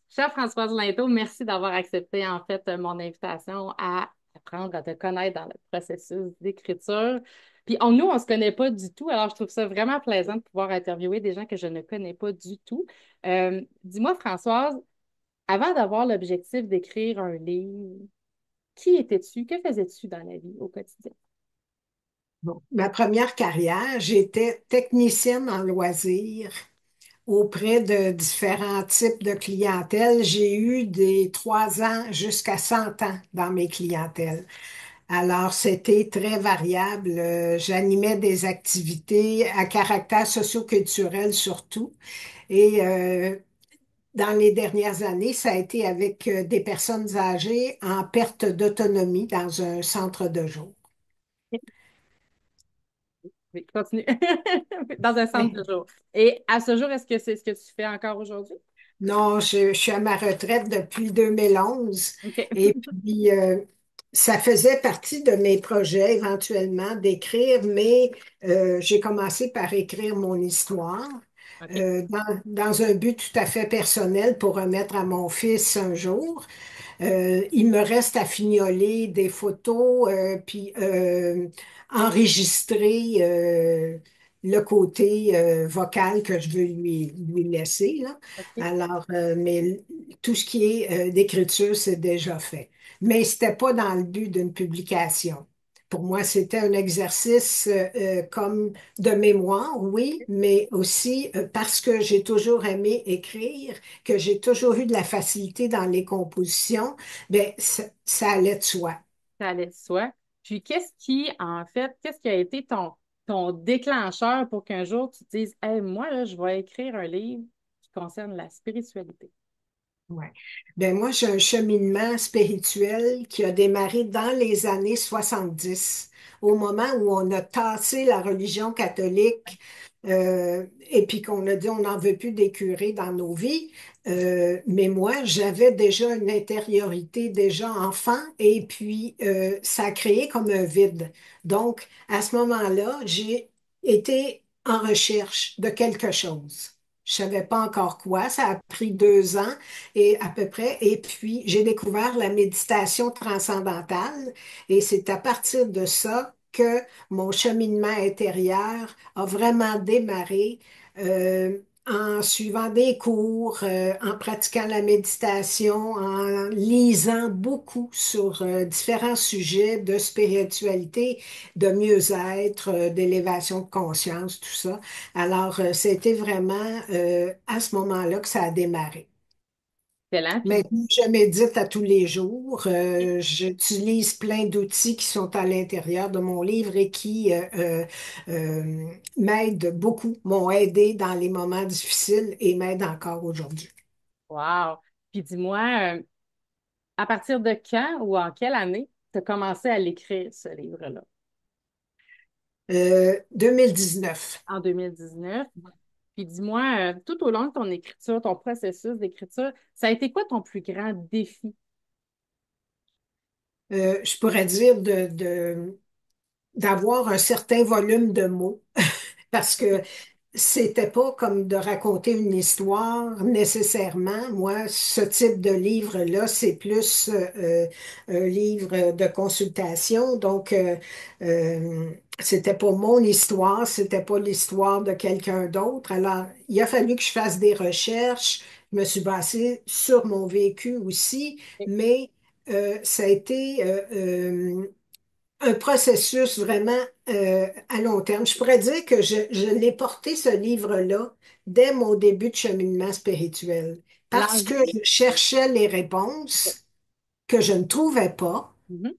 Chère Françoise Linteau, merci d'avoir accepté en fait mon invitation à apprendre à te connaître dans le processus d'écriture. Puis nous, on ne se connaît pas du tout, alors je trouve ça vraiment plaisant de pouvoir interviewer des gens que je ne connais pas du tout. Dis-moi, Françoise, avant d'avoir l'objectif d'écrire un livre, qui étais-tu? Que faisais-tu dans la vie au quotidien? Bon, ma première carrière, j'étais technicienne en loisirs auprès de différents types de clientèle. J'ai eu des 3 ans jusqu'à 100 ans dans mes clientèles. Alors, c'était très variable. J'animais des activités à caractère socio-culturel surtout. Et dans les dernières années, ça a été avec des personnes âgées en perte d'autonomie dans un centre de jour. Oui, continue. Dans un centre de jour. Et à ce jour, est-ce que c'est ce que tu fais encore aujourd'hui? Non, je suis à ma retraite depuis 2011 OK. et puis ça faisait partie de mes projets éventuellement d'écrire, mais j'ai commencé par écrire mon histoire OK. dans un but tout à fait personnel pour remettre à mon fils un jour. Il me reste à fignoler des photos, puis enregistrer le côté vocal que je veux lui laisser, là. OK. Alors, mais tout ce qui est d'écriture, c'est déjà fait. Mais c'était pas dans le but d'une publication. Pour moi, c'était un exercice comme de mémoire, oui, mais aussi parce que j'ai toujours aimé écrire, que j'ai toujours eu de la facilité dans les compositions. Ben, ça allait de soi. Ça allait de soi. Puis, en fait, qu'est-ce qui a été ton déclencheur pour qu'un jour tu te dises, hey, moi, là, je vais écrire un livre qui concerne la spiritualité? Ouais. Ben, moi, j'ai un cheminement spirituel qui a démarré dans les années 70, au moment où on a tassé la religion catholique, et puis qu'on a dit on n'en veut plus des curés dans nos vies. Mais moi, j'avais déjà une intériorité déjà enfant, et puis ça a créé comme un vide. Donc, à ce moment-là, j'ai été en recherche de quelque chose. Je savais pas encore quoi. Ça a pris 2 ans et à peu près. Et puis, j'ai découvert la méditation transcendantale et c'est à partir de ça que mon cheminement intérieur a vraiment démarré en suivant des cours, en pratiquant la méditation, en lisant beaucoup sur différents sujets de spiritualité, de mieux-être, d'élévation de conscience, tout ça. Alors, c'était vraiment à ce moment-là que ça a démarré. Excellent. Puis, Maintenant, je médite à tous les jours. J'utilise plein d'outils qui sont à l'intérieur de mon livre et qui m'aident beaucoup, m'ont aidé dans les moments difficiles et m'aident encore aujourd'hui. wow. Puis, dis-moi, à partir de quand ou en quelle année tu as commencé à l'écrire, ce livre-là? 2019. En 2019. Puis, dis-moi, tout au long de ton écriture, ton processus d'écriture, ça a été quoi ton plus grand défi? Je pourrais dire d'avoir un certain volume de mots parce que c'était pas comme de raconter une histoire nécessairement. Moi, ce type de livre-là, c'est plus un livre de consultation. Donc, c'était pas mon histoire, c'était pas l'histoire de quelqu'un d'autre. Alors, il a fallu que je fasse des recherches. Je me suis basée sur mon vécu aussi, mais ça a été un processus vraiment à long terme. Je pourrais dire que je l'ai porté, ce livre-là, dès mon début de cheminement spirituel, parce que L'envie? je cherchais les réponses que je ne trouvais pas. Mhm.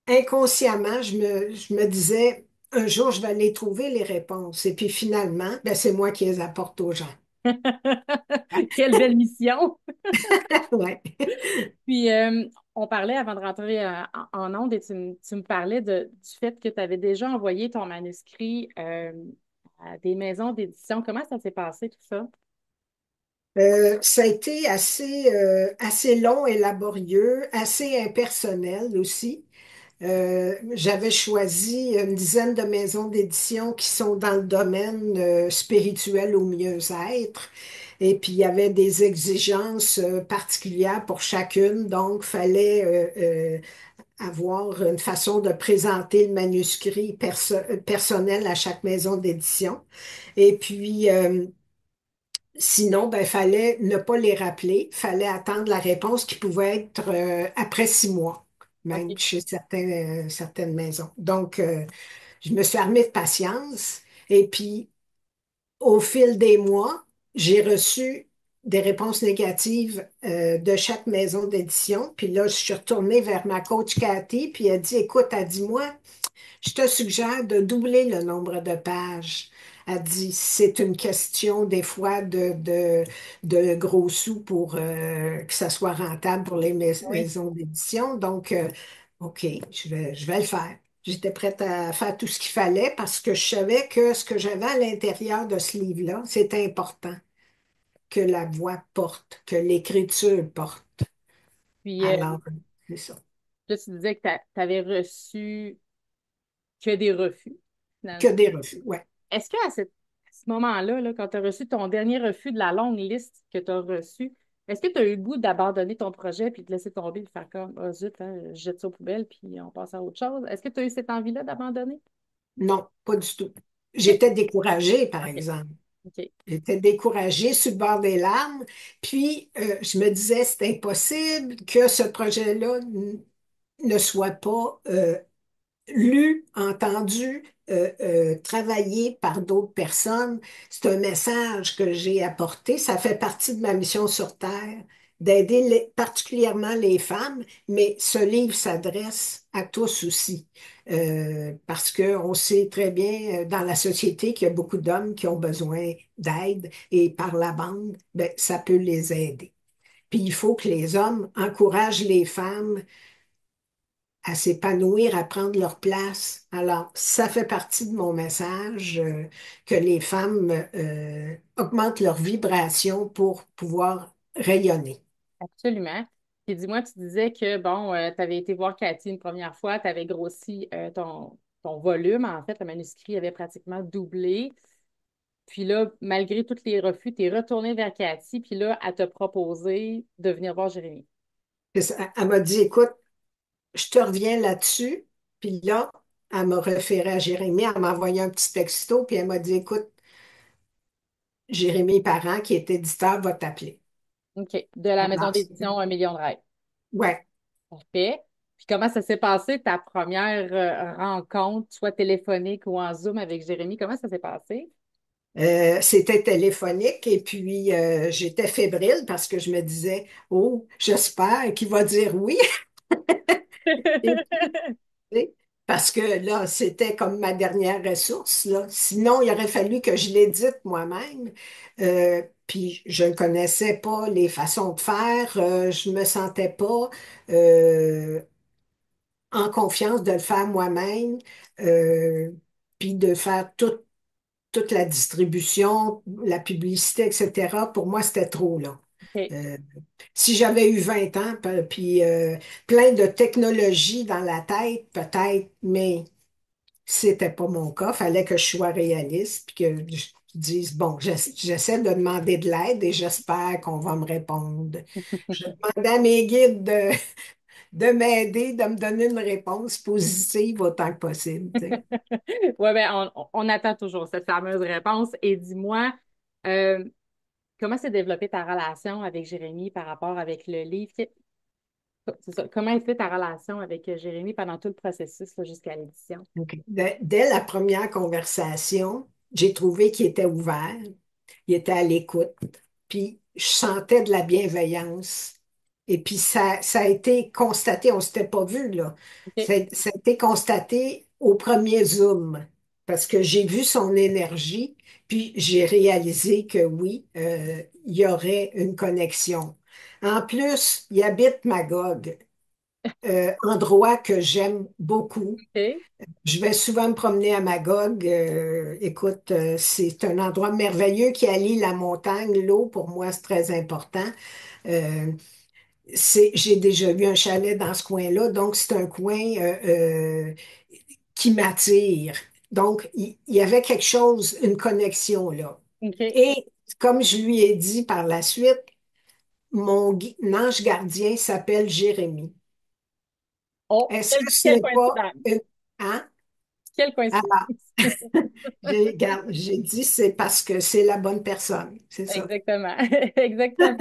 Inconsciemment, je me disais, un jour, je vais les trouver, les réponses. Et puis finalement, ben, c'est moi qui les apporte aux gens. Quelle belle mission! Ouais. Puis, on parlait avant de rentrer en ondes et tu me parlais du fait que tu avais déjà envoyé ton manuscrit à des maisons d'édition. Comment ça s'est passé tout ça? Ça a été assez long et laborieux, assez impersonnel aussi. J'avais choisi une dizaine de maisons d'édition qui sont dans le domaine spirituel au mieux-être. Et puis, il y avait des exigences particulières pour chacune. Donc, il fallait avoir une façon de présenter le manuscrit personnel à chaque maison d'édition. Et puis, sinon, ben, fallait ne pas les rappeler, fallait attendre la réponse qui pouvait être après 6 mois, même OK. chez certaines maisons. Donc, je me suis armée de patience et puis, au fil des mois, j'ai reçu des réponses négatives de chaque maison d'édition. Puis là, je suis retournée vers ma coach Cathy, puis elle dit, écoute, elle dit, moi, je te suggère de doubler le nombre de pages. Elle dit, c'est une question des fois de gros sous pour que ça soit rentable pour les Oui. maisons d'édition. Donc, OK, je vais le faire. J'étais prête à faire tout ce qu'il fallait parce que je savais que ce que j'avais à l'intérieur de ce livre-là, c'était important que la voix porte, que l'écriture porte. Puis Alors, c'est ça. là, tu disais que tu avais reçu que des refus, Que finalement. des refus, ouais. Est-ce qu'à à ce moment-là, là, quand tu as reçu ton dernier refus de la longue liste que tu as reçue, est-ce que tu as eu le goût d'abandonner ton projet puis de laisser tomber, de faire comme, oh zut, hein, je jette ça aux poubelles puis on passe à autre chose? Est-ce que tu as eu cette envie-là d'abandonner? Non, pas du tout. OK. J'étais découragée, par OK. exemple. OK. J'étais découragée sur le bord des larmes. Puis, je me disais, c'est impossible que ce projet-là ne soit pas lu, entendu, travaillé par d'autres personnes. C'est un message que j'ai apporté. Ça fait partie de ma mission sur Terre, d'aider particulièrement les femmes, mais ce livre s'adresse à tous aussi. Parce qu'on sait très bien dans la société qu'il y a beaucoup d'hommes qui ont besoin d'aide et par la bande, ben, ça peut les aider. Puis il faut que les hommes encouragent les femmes à s'épanouir, à prendre leur place. Alors, ça fait partie de mon message que les femmes augmentent leur vibration pour pouvoir rayonner. Absolument. Puis dis-moi, tu disais que, bon, tu avais été voir Cathy une première fois, tu avais grossi ton volume. En fait, le manuscrit avait pratiquement doublé. Puis là, malgré tous les refus, tu es retourné vers Cathy, puis là, elle t'a proposé de venir voir Jérémy. Elle m'a dit, écoute, je te reviens là-dessus. Puis là, elle m'a référé à Jérémy, elle m'a envoyé un petit texto, puis elle m'a dit, écoute, Jérémy Parent, qui est éditeur, va t'appeler. OK. De la maison Alors, d'édition Un million de rêves. ouais. Parfait. Puis comment ça s'est passé, ta première rencontre, soit téléphonique ou en Zoom avec Jérémy? Comment ça s'est passé? C'était téléphonique et puis j'étais fébrile parce que je me disais, oh, j'espère qu'il va dire oui. Et puis, parce que là, c'était comme ma dernière ressource, là. Sinon, il aurait fallu que je l'édite moi-même. Puis je ne connaissais pas les façons de faire. Je me sentais pas euh, en confiance de le faire moi-même. euh, Puis de faire toute la distribution, la publicité, etc. Pour moi, c'était trop, là. OK. Euh, Si j'avais eu 20 ans, puis plein de technologies dans la tête, peut-être, mais c'était pas mon cas. Fallait que je sois réaliste, puis que je dise, bon, j'essaie de demander de l'aide et j'espère qu'on va me répondre. Je demandais à mes guides de m'aider, de me donner une réponse positive autant que possible, tu sais. Ouais, ben, on attend toujours cette fameuse réponse. Et dis-moi, euh, comment s'est développée ta relation avec Jérémy par rapport avec le livre? C'est ça. Comment est fait ta relation avec Jérémy pendant tout le processus là, jusqu'à l'édition? OK. Dès la première conversation, j'ai trouvé qu'il était ouvert, il était à l'écoute, puis je sentais de la bienveillance. Et puis ça a été constaté, on ne s'était pas vu là. OK. Ça a été constaté au premier Zoom, parce que j'ai vu son énergie, puis j'ai réalisé que oui, il y aurait une connexion. En plus, il habite Magog, endroit que j'aime beaucoup. OK. Je vais souvent me promener à Magog. Écoute, c'est un endroit merveilleux qui allie la montagne, l'eau. Pour moi, c'est très important. Euh, j'ai déjà vu un chalet dans ce coin-là, donc c'est un coin qui m'attire. Donc, il y avait quelque chose, une connexion là. OK. Et comme je lui ai dit par la suite, ange gardien s'appelle Jérémie. Oh, Est-ce que ce quelle n'est pas coïncidence! une... Hein? Quelle Alors, coïncidence! j'ai dit c'est parce que c'est la bonne personne, c'est ça. Exactement. Exactement.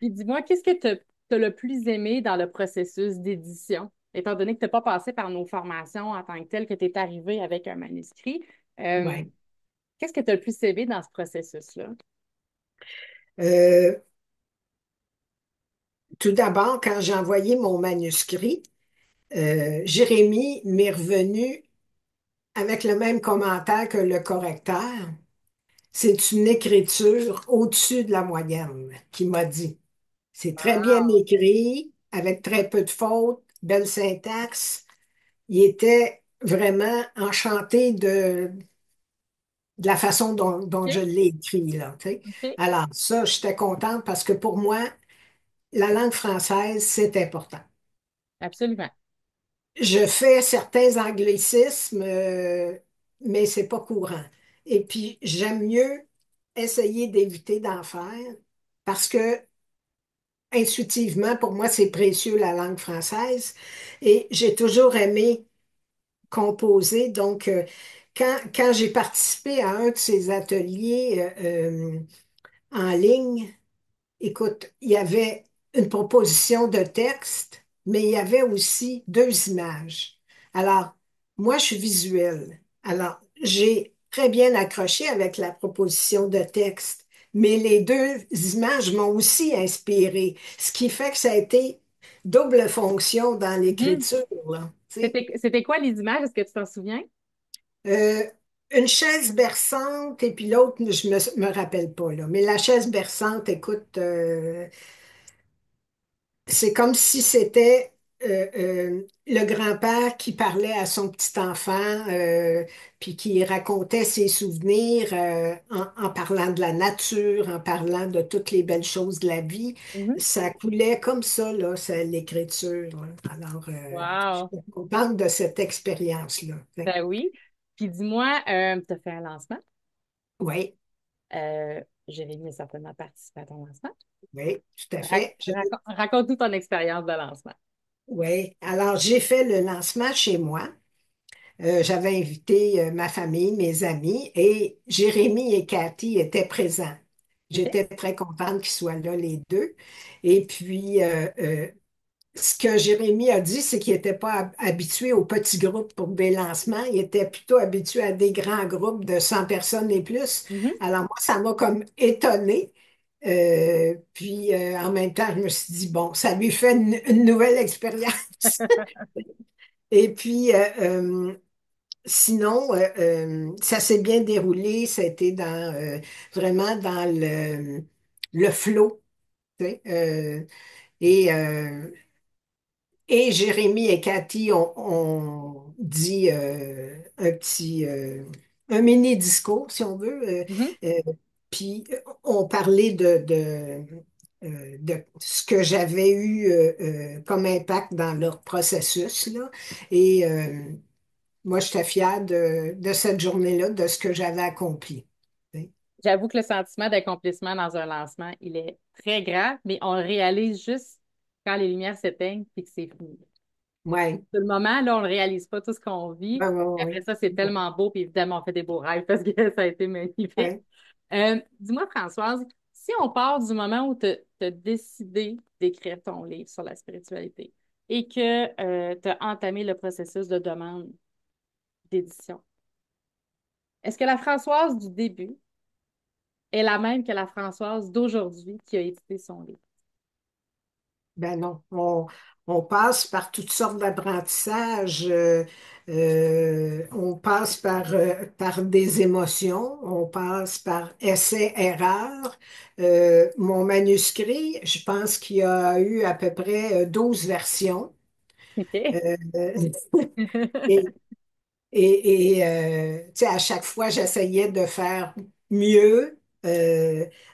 Puis dis-moi, qu'est-ce que tu as le plus aimé dans le processus d'édition? Étant donné que tu n'as pas passé par nos formations en tant que tel, que tu es arrivé avec un manuscrit, euh, Ouais. qu'est-ce que tu as le plus aimé dans ce processus-là? Euh, Tout d'abord, quand j'ai envoyé mon manuscrit, Jérémie m'est revenu avec le même commentaire que le correcteur. C'est une écriture au-dessus de la moyenne, qui m'a dit. C'est très bien Wow! écrit, avec très peu de fautes, belle syntaxe. Il était vraiment enchanté de la façon dont je OK, l'ai écrit, là, tu sais. OK, Alors, ça, j'étais contente parce que pour moi, la langue française, c'est important. absolument. Je fais certains anglicismes, mais c'est pas courant. Et puis, j'aime mieux essayer d'éviter d'en faire parce que, intuitivement, pour moi, c'est précieux la langue française. Et j'ai toujours aimé composer. Donc, quand j'ai participé à un de ces ateliers en ligne, écoute, il y avait une proposition de texte, mais il y avait aussi deux images. Alors, moi, je suis visuelle. Alors, j'ai très bien accroché avec la proposition de texte, mais les deux images m'ont aussi inspiré, ce qui fait que ça a été double fonction dans Mhm. l'écriture, là, tu sais. C'était quoi les images? Est-ce que tu t'en souviens? Euh, une chaise berçante et puis l'autre, je me rappelle pas, là. Mais la chaise berçante, écoute, c'est comme si c'était le grand-père qui parlait à son petit-enfant, puis qui racontait ses souvenirs en parlant de la nature, en parlant de toutes les belles choses de la vie. Mhm. Ça coulait comme ça, là, l'écriture, là. Alors, je Wow! suis contente de cette expérience-là. Ben oui. Puis dis-moi, tu as fait un lancement. Oui, Jérémy a certainement participé à ton lancement. oui, tout à fait. Raconte-nous ton expérience de lancement. Oui, alors j'ai fait le lancement chez moi. J'avais invité ma famille, mes amis, et Jérémy et Cathy étaient présents. OK? J'étais très contente qu'ils soient là, les deux. Et puis, ce que Jérémy a dit, c'est qu'il n'était pas habitué aux petits groupes pour des lancements. Il était plutôt habitué à des grands groupes de 100 personnes et plus. Mhm. Alors, moi, ça m'a comme étonnée. Puis, en même temps, je me suis dit, bon, ça lui fait une nouvelle expérience. Et puis, sinon, ça s'est bien déroulé. Ça a été vraiment dans le flow, tu sais. Et, euh, et Jérémy et Cathy ont dit un mini discours, si on veut. Mhm. Puis on parlait de ce que j'avais eu comme impact dans leur processus, là. Et moi, j'étais fière de cette journée-là, de ce que j'avais accompli. J'avoue que le sentiment d'accomplissement dans un lancement, il est très grand, mais on le réalise juste quand les lumières s'éteignent et que c'est fini. Oui, Sur le moment, là, on ne réalise pas tout ce qu'on vit. oui, Et après oui, ça, c'est tellement beau, puis évidemment, on fait des beaux rêves parce que ça a été magnifique. oui. Dis-moi, Françoise, si on part du moment où tu as décidé d'écrire ton livre sur la spiritualité et que tu as entamé le processus de demande d'édition, est-ce que la Françoise du début est la même que la Françoise d'aujourd'hui qui a édité son livre? Ben non, on passe par toutes sortes d'apprentissages, on passe par des émotions, on passe par essais-erreurs. Mon manuscrit, je pense qu'il y a eu à peu près 12 versions. OK. Euh, et tu sais, à chaque fois, j'essayais de faire mieux,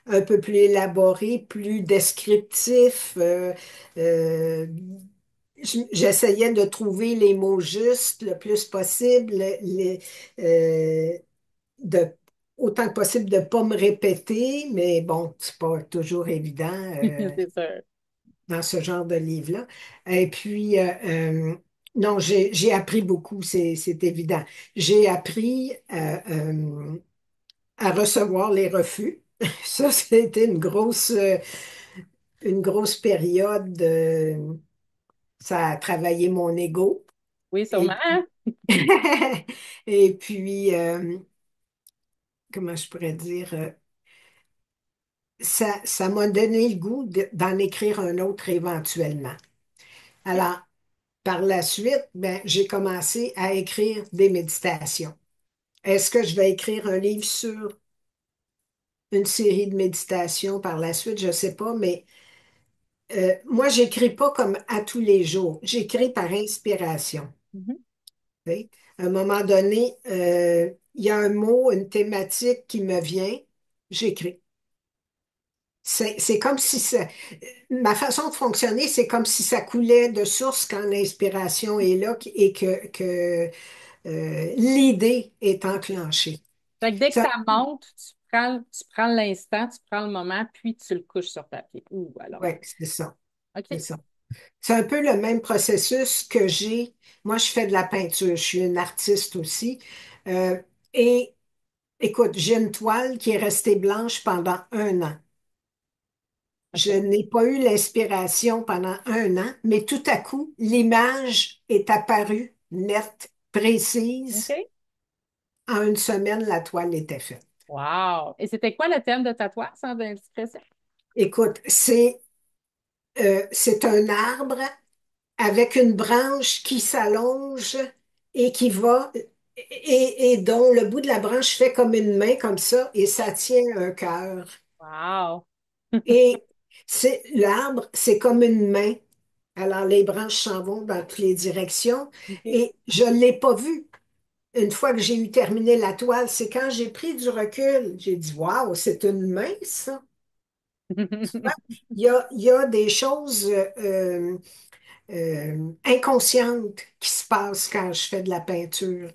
un peu plus élaboré, plus descriptif. Euh, J'essayais de trouver les mots justes le plus possible, euh, de autant que possible de ne pas me répéter, mais bon, c'est pas toujours évident C'est sûr. dans ce genre de livre-là. Et puis, non, j'ai appris beaucoup, c'est évident. J'ai appris à recevoir les refus. Ça, c'était une grosse période. Ça a travaillé mon ego. Oui, Et sûrement. puis, et puis comment je pourrais dire, ça m'a donné le goût d'en écrire un autre éventuellement. Alors, par la suite, ben, j'ai commencé à écrire des méditations. Est-ce que je vais écrire un livre sur une série de méditations par la suite? Je ne sais pas, mais moi, j'écris pas comme à tous les jours. J'écris par inspiration. Mhm. Tu sais. À un moment donné, il y a un mot, une thématique qui me vient, j'écris. C'est comme si ça, ma façon de fonctionner, c'est comme si ça coulait de source quand l'inspiration est là et que l'idée est enclenchée. Fait que dès que Ça, ça monte, tu prends l'instant, tu prends le moment, puis tu le couches sur papier. Ouh, alors. ouais, c'est ça, c'est OK. ça. C'est un peu le même processus que j'ai. Moi, je fais de la peinture, je suis une artiste aussi. Euh, et écoute, j'ai une toile qui est restée blanche pendant 1 an. Je OK. n'ai pas eu l'inspiration pendant 1 an, mais tout à coup, l'image est apparue nette, précise. OK. En 1 semaine, la toile était faite. Wow. Et c'était quoi le thème de ta toile, sans indiscrétion? Écoute, c'est un arbre avec une branche qui s'allonge et qui va et dont le bout de la branche fait comme une main comme ça et ça tient un cœur. Wow. Et c'est l'arbre, c'est comme une main. Alors les branches s'en vont dans toutes les directions OK. et je ne l'ai pas vu. Une fois que j'ai eu terminé la toile, c'est quand j'ai pris du recul, j'ai dit, waouh, c'est une main, ça. Il y a des choses inconscientes qui se passent quand je fais de la peinture.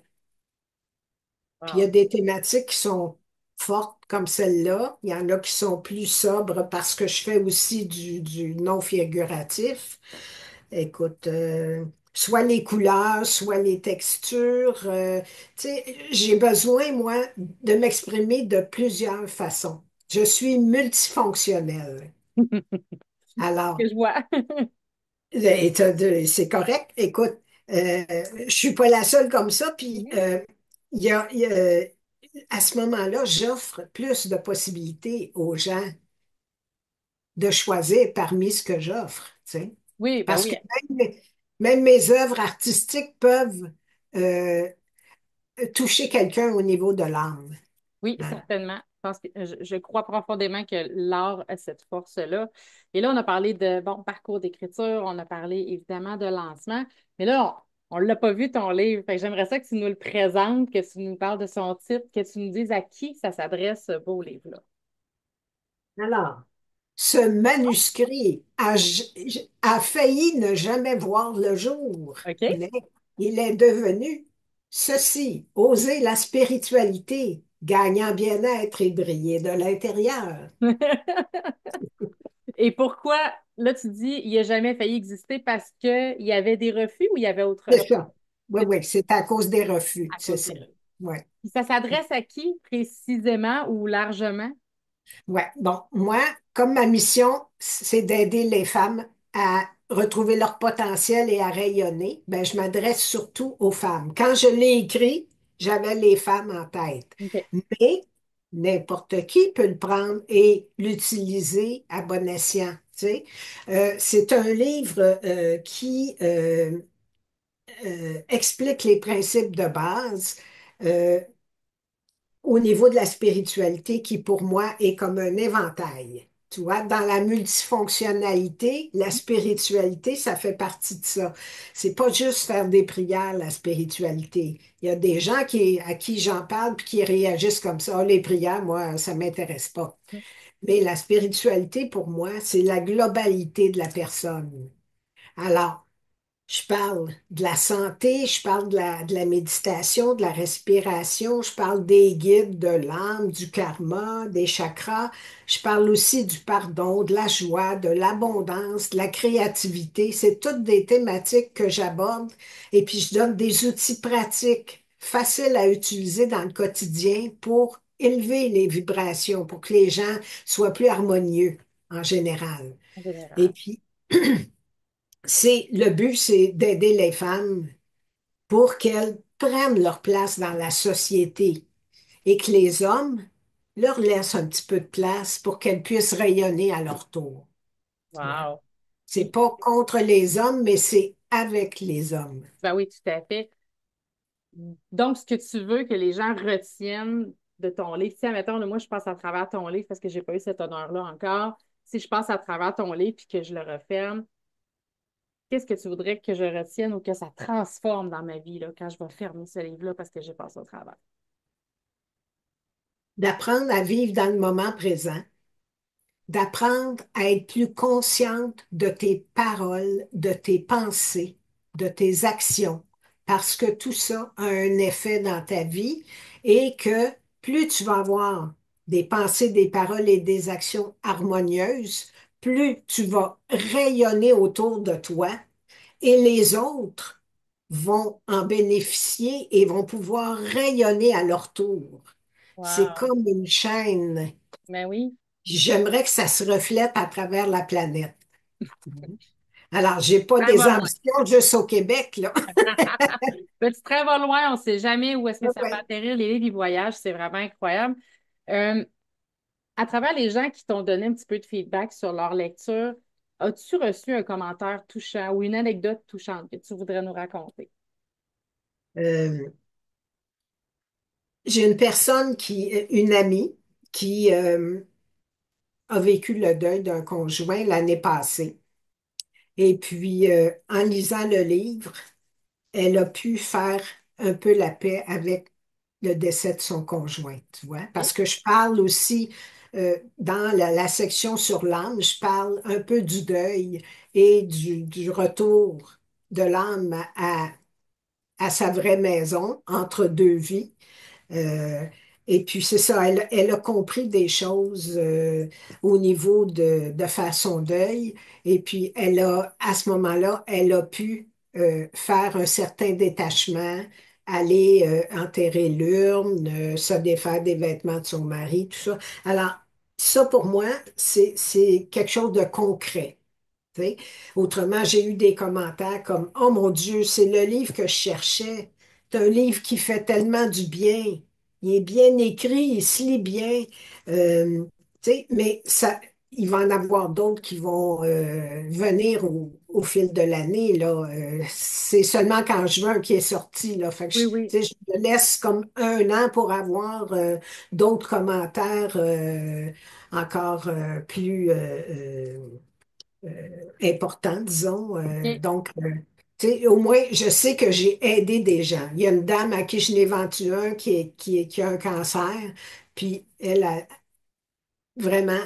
Puis il y a Wow. des thématiques qui sont fortes comme celle-là. Il y en a qui sont plus sobres parce que je fais aussi du non figuratif. Écoute, soit les couleurs, soit les textures. Tu sais, j'ai besoin, moi, de m'exprimer de plusieurs façons. Je suis multifonctionnelle. Que Alors, je vois. c'est correct. Écoute, je suis pas la seule comme ça. Puis, Mhm. il y a- à ce moment-là, j'offre plus de possibilités aux gens de choisir parmi ce que j'offre, tu sais. Oui, ben Parce oui. que même mes œuvres artistiques peuvent euh, toucher quelqu'un au niveau de l'âme. Oui, Hein. certainement. Je crois profondément que l'art a cette force-là. Et là, on a parlé de bon parcours d'écriture, on a parlé évidemment de lancement, mais là, on ne l'a pas vu ton livre. Fait que j'aimerais ça que tu nous le présentes, que tu nous parles de son titre, que tu nous dises à qui ça s'adresse, ce beau livre-là. Alors, ce manuscrit a failli ne jamais voir le jour, OK? mais il est devenu ceci, oser la spiritualité, gagnant bien-être et briller de l'intérieur. Et pourquoi, là, tu dis, il n'a jamais failli exister parce qu'il y avait des refus ou il y avait autre C'est chose? ça. Oui, C'est oui, c'est à cause des refus, à c'est cause ça. des refus. Ouais. Puis ça s'adresse à qui précisément ou largement? Ouais. Bon, moi, comme ma mission, c'est d'aider les femmes à retrouver leur potentiel et à rayonner, ben, je m'adresse surtout aux femmes. Quand je l'ai écrit, j'avais les femmes en tête. OK. Mais n'importe qui peut le prendre et l'utiliser à bon escient. Tu sais. C'est un livre qui explique les principes de base. Euh, au niveau de la spiritualité qui, pour moi, est comme un éventail. Tu vois, dans la multifonctionnalité, la spiritualité, ça fait partie de ça. C'est pas juste faire des prières, la spiritualité. Il y a des gens à qui j'en parle puis qui réagissent comme ça. Ah, les prières, moi, ça m'intéresse pas. Mais la spiritualité, pour moi, c'est la globalité de la personne. Alors, Je parle de la santé, je parle de la méditation, de la respiration, je parle des guides, de l'âme, du karma, des chakras. Je parle aussi du pardon, de la joie, de l'abondance, de la créativité. C'est toutes des thématiques que j'aborde et puis je donne des outils pratiques, faciles à utiliser dans le quotidien pour élever les vibrations, pour que les gens soient plus harmonieux en général. en Et général? puis, le but, c'est d'aider les femmes pour qu'elles prennent leur place dans la société et que les hommes leur laissent un petit peu de place pour qu'elles puissent rayonner à leur tour. Tu vois? Wow. C'est Puis, pas contre les hommes, mais c'est avec les hommes. ben oui, tout à fait. Donc, ce que tu veux que les gens retiennent de ton livre, si, admettons, là, moi, je passe à travers ton livre parce que j'ai pas eu cet honneur-là encore. Si je passe à travers ton livre puis que je le referme, qu'est-ce que tu voudrais que je retienne ou que ça transforme dans ma vie là, quand je vais fermer ce livre-là parce que j'ai passé au travers? D'apprendre à vivre dans le moment présent, d'apprendre à être plus consciente de tes paroles, de tes pensées, de tes actions, parce que tout ça a un effet dans ta vie et que plus tu vas avoir des pensées, des paroles et des actions harmonieuses, plus tu vas rayonner autour de toi et les autres vont en bénéficier et vont pouvoir rayonner à leur tour. C'est Wow. comme une chaîne. Ben oui. J'aimerais que ça se reflète à travers la planète. Alors, j'ai pas Ça des va loin. ambitions juste au Québec, là. Petit train va loin, on ne sait jamais où est-ce que ça va Ouais. atterrir. Les livres, ils voyagent, c'est vraiment incroyable. Euh, à travers les gens qui t'ont donné un petit peu de feedback sur leur lecture, as-tu reçu un commentaire touchant ou une anecdote touchante que tu voudrais nous raconter? Euh, j'ai une amie qui a vécu le deuil d'un conjoint l'année passée. Et puis, en lisant le livre, elle a pu faire un peu la paix avec le décès de son conjoint, tu vois. OK? Parce que je parle aussi, dans la section sur l'âme, je parle un peu du deuil et du retour de l'âme à sa vraie maison entre deux vies. Euh, et puis c'est ça, elle a compris des choses au niveau de faire son deuil. Et puis à ce moment-là, elle a pu faire un certain détachement, aller enterrer l'urne, se défaire des vêtements de son mari, tout ça. Alors, ça pour moi, c'est quelque chose de concret. Tu sais. Autrement, j'ai eu des commentaires comme oh mon Dieu, c'est le livre que je cherchais. C'est un livre qui fait tellement du bien. Il est bien écrit, il se lit bien. Tu sais, mais ça, il va en avoir d'autres qui vont venir au fil de l'année, là. C'est seulement qu'en juin qui est sorti, là. Fait que Oui, oui. tu sais, je me laisse comme un an pour avoir d'autres commentaires encore plus important, disons. OK. Tu sais, au moins, je sais que j'ai aidé des gens. Il y a une dame à qui je n'ai vendu un qui a un cancer, puis vraiment,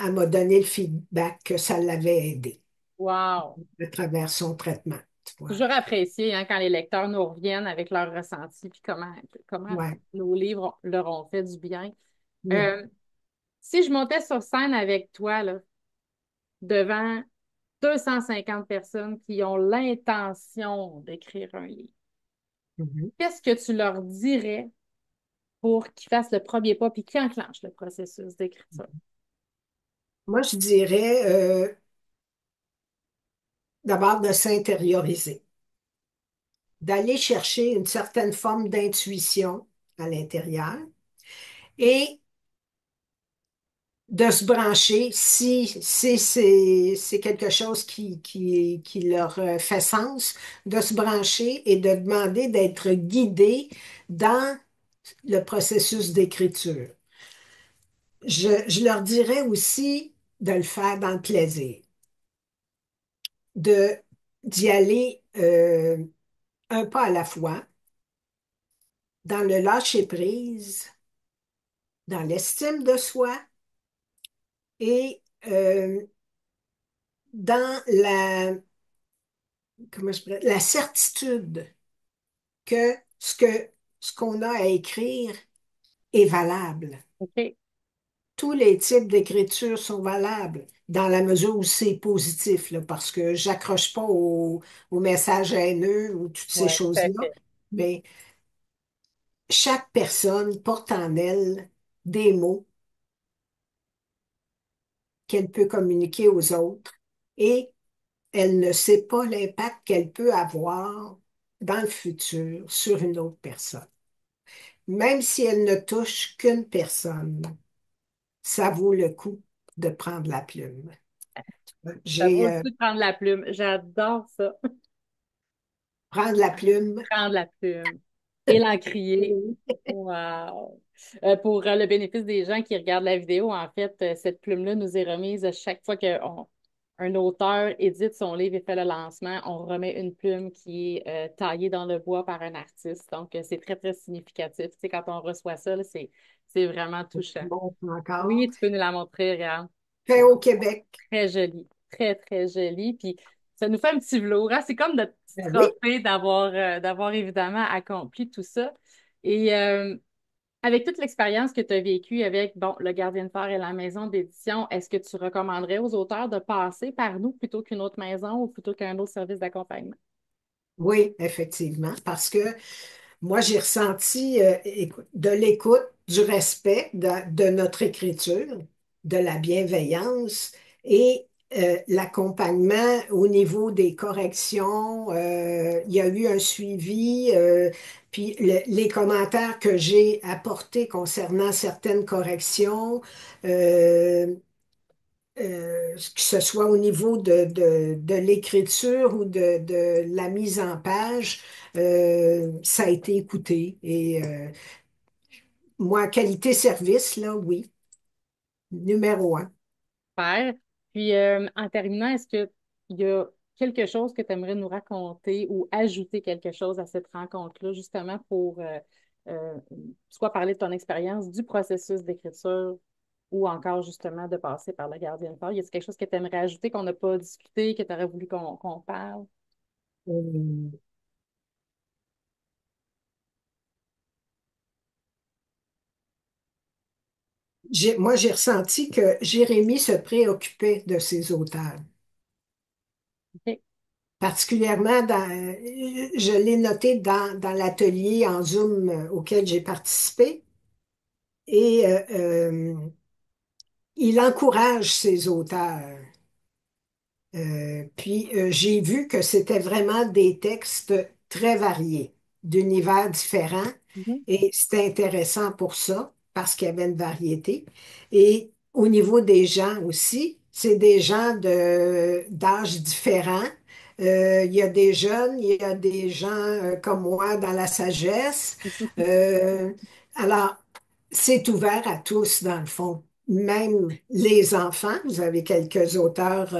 elle m'a donné le feedback que ça l'avait aidé Wow. à travers son traitement. Tu vois. Toujours apprécié hein, quand les lecteurs nous reviennent avec leurs ressentis puis comment Ouais. nos livres leur ont fait du bien. Mm. Euh, si je montais sur scène avec toi, là, devant 250 personnes qui ont l'intention d'écrire un livre, Mhm. qu'est-ce que tu leur dirais pour qu'ils fassent le premier pas puis qu'ils enclenchent le processus d'écriture? Moi, je dirais d'abord de s'intérioriser, d'aller chercher une certaine forme d'intuition à l'intérieur et de se brancher si c'est quelque chose qui leur fait sens, de se brancher et de demander d'être guidé dans le processus d'écriture. Je leur dirais aussi de le faire dans le plaisir, de d'y aller un pas à la fois, dans le lâcher-prise, dans l'estime de soi et dans comment la certitude que ce qu'on a à écrire est valable. OK. Tous les types d'écriture sont valables dans la mesure où c'est positif, là, parce que j'accroche pas aux messages haineux ou toutes ces Oui, tout à choses-là. fait. Mais chaque personne porte en elle des mots qu'elle peut communiquer aux autres et elle ne sait pas l'impact qu'elle peut avoir dans le futur sur une autre personne. Même si elle ne touche qu'une personne, ça vaut le coup de prendre la plume. Ça vaut J'ai le coup de prendre la plume. J'adore ça. prendre la plume. Prendre la plume et l'encrier. Oui. Wow! Pour le bénéfice des gens qui regardent la vidéo, en fait, cette plume-là nous est remise à chaque fois qu'un auteur édite son livre et fait le lancement. On remet une plume qui est taillée dans le bois par un artiste. Donc, c'est très, très significatif. Tu sais, quand on reçoit ça, là, c'est vraiment touchant. Bon, encore. Oui, tu peux nous la montrer, regarde. Fait au Québec. Très joli. Très, très joli. Puis, ça nous fait un petit velours, hein. C'est comme notre petit Ben oui. trophée d'avoir évidemment accompli tout ça. Et avec toute l'expérience que tu as vécue avec, bon, Le Gardien de Phare et la maison d'édition, est-ce que tu recommanderais aux auteurs de passer par nous plutôt qu'une autre maison ou plutôt qu'un autre service d'accompagnement? Oui, effectivement, parce que moi, j'ai ressenti de l'écoute, du respect de notre écriture, de la bienveillance et l'accompagnement au niveau des corrections. Il y a eu un suivi, puis les commentaires que j'ai apportés concernant certaines corrections. euh, que ce soit au niveau de l'écriture ou de la mise en page, ça a été écouté. Et moi, qualité-service, là, oui, numéro un. Super. Puis, en terminant, est-ce qu'il y a quelque chose que tu aimerais nous raconter ou ajouter quelque chose à cette rencontre-là, justement pour euh, soit parler de ton expérience du processus d'écriture ou encore justement de passer par le gardien de phare? Y a quelque chose que tu aimerais ajouter qu'on n'a pas discuté, que tu aurais voulu qu'on parle? Euh, moi, j'ai ressenti que Jérémie se préoccupait de ses auteurs. OK. Particulièrement je l'ai noté dans l'atelier en Zoom auquel j'ai participé. Et il encourage ses auteurs. Puis j'ai vu que c'était vraiment des textes très variés, d'univers différents, Mhm. et c'était intéressant pour ça, parce qu'il y avait une variété. Et au niveau des gens aussi, c'est des gens d'âges différents. Il y a des jeunes, il y a des gens comme moi dans la sagesse. Euh, alors, c'est ouvert à tous, dans le fond. Même les enfants, vous avez quelques auteurs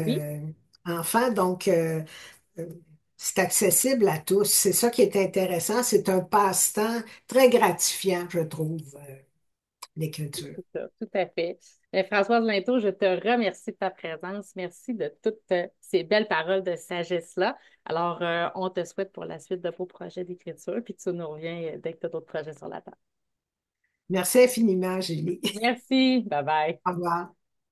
Oui, enfants, donc euh, c'est accessible à tous. C'est ça qui est intéressant. C'est un passe-temps très gratifiant, je trouve, l'écriture. c'est ça, tout à fait. Françoise Linteau, je te remercie de ta présence. Merci de toutes ces belles paroles de sagesse-là. Alors, on te souhaite pour la suite de vos projets d'écriture, puis tu nous reviens dès que tu as d'autres projets sur la table. Merci infiniment, Julie. Merci. Bye bye. Au revoir.